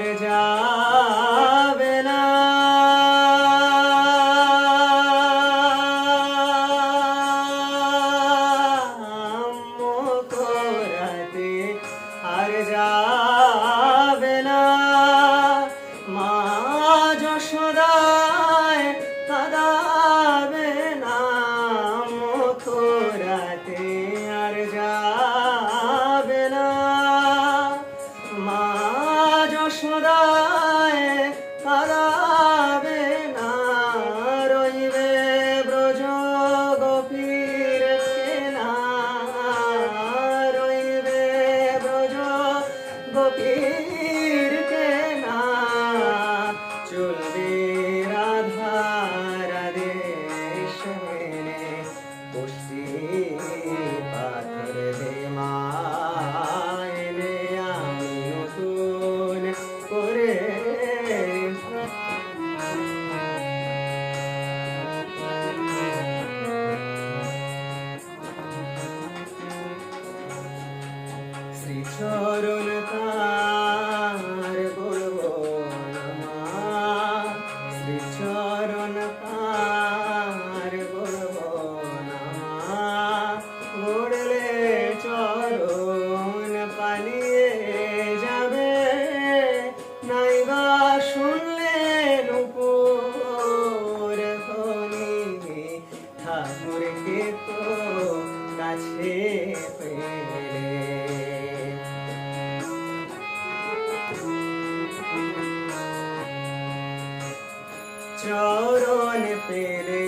আর যাবে না। মকরাতে আর যাবে না। মা যশোদায় কাঁদাবে না। মকরাতে আর যাবে না। মা যশোদায় কাঁদাবে না। রইবে ব্রজ গোপীর কেনা। রইবে ব্রজ গোপীর কেনা। চলবে রাধা রাধে সেনে পুষ্টি পাথর দে মা। এনে আমি নতুন করে শ্রীচরণ তার বলবো না মা। শ্রীচরণ তার বলবো না মা। গড়লে চরণ পালিয়ে যাবে। নাইবা শুনলে নূপুর ধ্বনি। ঠাকুরকে তো কাছে পেলে। চরণ পেলে